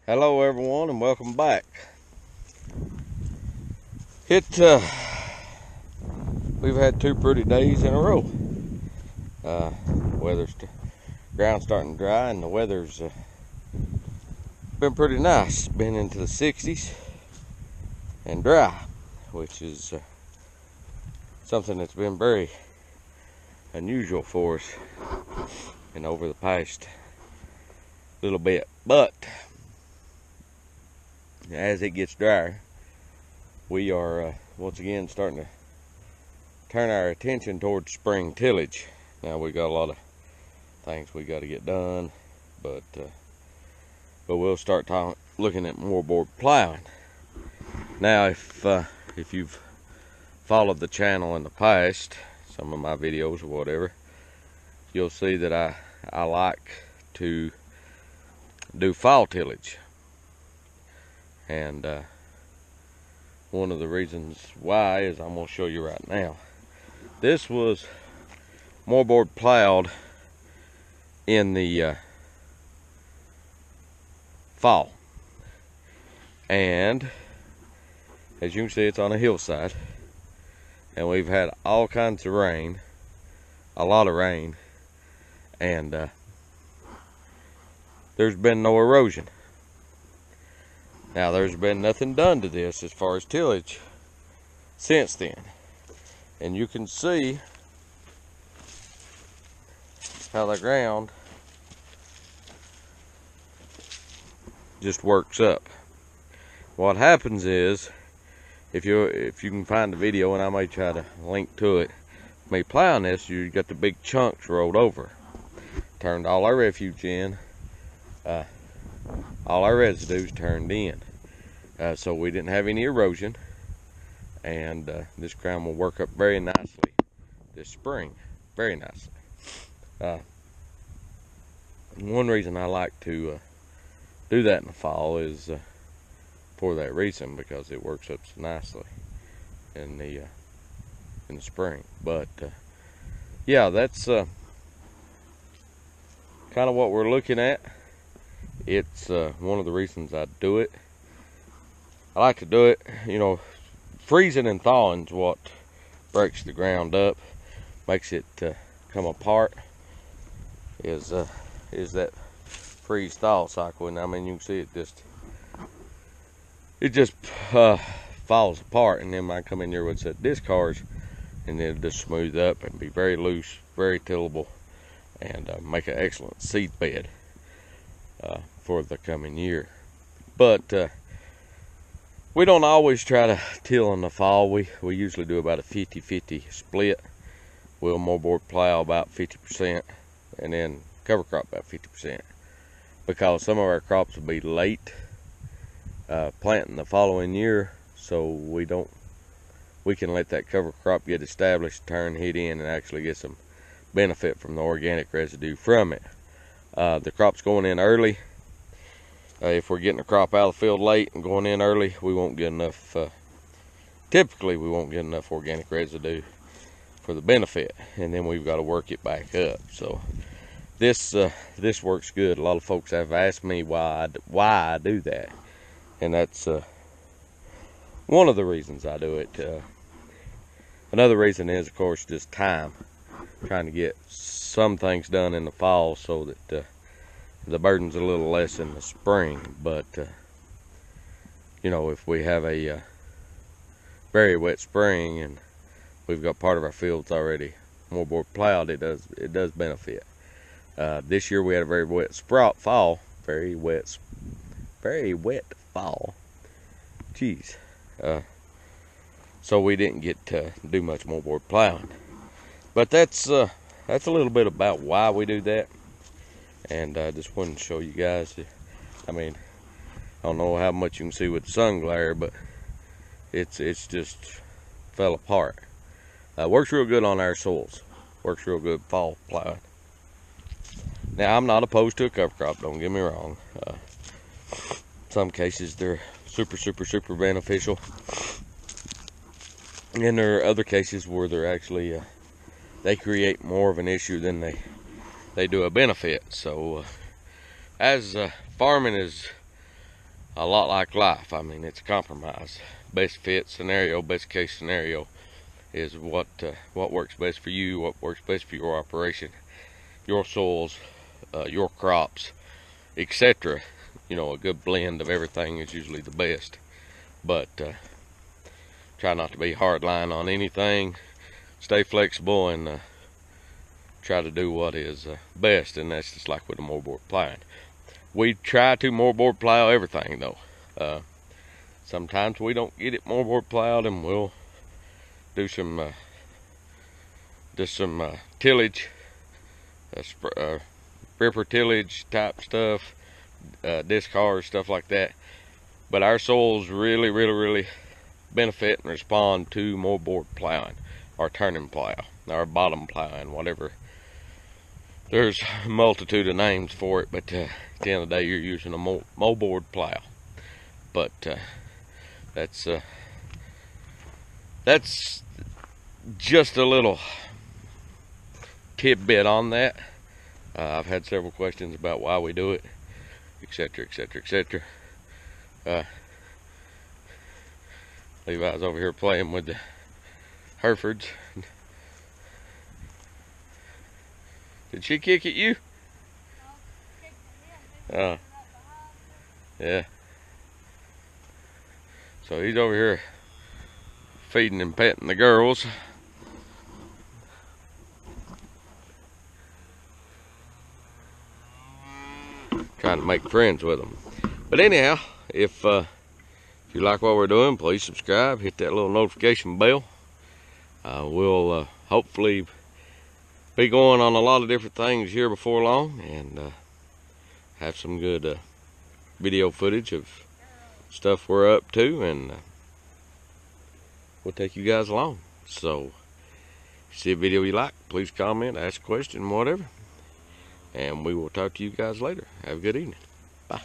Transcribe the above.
Hello everyone and welcome back. We've had two pretty days in a row. Ground's starting to dry and the weather's been pretty nice. Been into the 60s and dry, which is something that's been very unusual for us and over the past little bit. But as it gets drier, we are once again starting to turn our attention towards spring tillage. Now we got a lot of things we got to get done, but we'll start looking at moldboard plowing. Now, if you've followed the channel in the past, some of my videos or whatever, you'll see that I like to do fall tillage. And one of the reasons why is I'm going to show you right now. This was moldboard plowed in the fall. And as you can see, it's on a hillside. And we've had all kinds of rain, a lot of rain. And there's been no erosion. Now, there's been nothing done to this as far as tillage since then. And you can see how the ground just works up. What happens is, if you can find the video, and I may try to link to it, me plowing this, you got the big chunks rolled over. Turned all our refuge in. All our residues turned in. So we didn't have any erosion, and this ground will work up very nicely this spring, very nicely. One reason I like to do that in the fall is for that reason, because it works up so nicely in the spring. But yeah, that's kind of what we're looking at. It's one of the reasons I do it. I like to do it, you know, freezing and thawing is what breaks the ground up, makes it come apart, is that freeze thaw cycle. And I mean, you can see it just falls apart, and then I come in here with set disc cars, and then it'll just smooth up and be very loose, very tillable, and make an excellent seed bed for the coming year. But we don't always try to till in the fall. We usually do about a 50-50 split. We'll moldboard plow about 50% and then cover crop about 50%, because some of our crops will be late planting the following year, so we can let that cover crop get established, turn, hit in, and actually get some benefit from the organic residue from it. The crop's going in early. If we're getting a crop out of the field late and going in early, we won't get enough, typically we won't get enough organic residue for the benefit, and then we've got to work it back up. So this works good. A lot of folks have asked me why I do that, and that's one of the reasons I do it. Another reason is, of course, just time. Trying to get some things done in the fall so that the burden's a little less in the spring. But you know, if we have a very wet spring and we've got part of our fields already moldboard plowed, it does benefit. This year we had a very wet fall. Very wet fall. Jeez. So we didn't get to do much moldboard plowing. But that's a little bit about why we do that. And I just wanted to show you guys. I mean, I don't know how much you can see with the sun glare, but it's just fell apart. Works real good on our soils. Works real good fall plowing. Now, I'm not opposed to a cover crop, don't get me wrong. Some cases they're super beneficial. And there are other cases where they're actually they create more of an issue than they do a benefit. So as farming is a lot like life. I mean, it's a compromise. Best fit scenario, best case scenario is what works best for you, what works best for your operation, your soils, your crops, etc. You know, a good blend of everything is usually the best. But try not to be hard line on anything. Stay flexible and try to do what is best, and that's just like with the moldboard plowing. We try to moldboard plow everything though. Sometimes we don't get it moldboard plowed, and we'll do some tillage, ripper tillage type stuff, discards, stuff like that. But our soils really benefit and respond to moldboard plowing, or turning plow, or bottom plowing, whatever. There's a multitude of names for it, but at the end of the day, you're using a moldboard plow. But that's just a little tidbit on that. I've had several questions about why we do it, etc., etc., etc. Levi's over here playing with the Herefords. Did she kick at you? Oh, yeah. So he's over here feeding and petting the girls. Trying to make friends with them. But anyhow, if you like what we're doing, please subscribe, hit that little notification bell. We'll hopefully be going on a lot of different things here before long, and have some good video footage of stuff we're up to, and we'll take you guys along. So if you see a video you like, please comment, ask a question, whatever, and we will talk to you guys later. Have a good evening. Bye.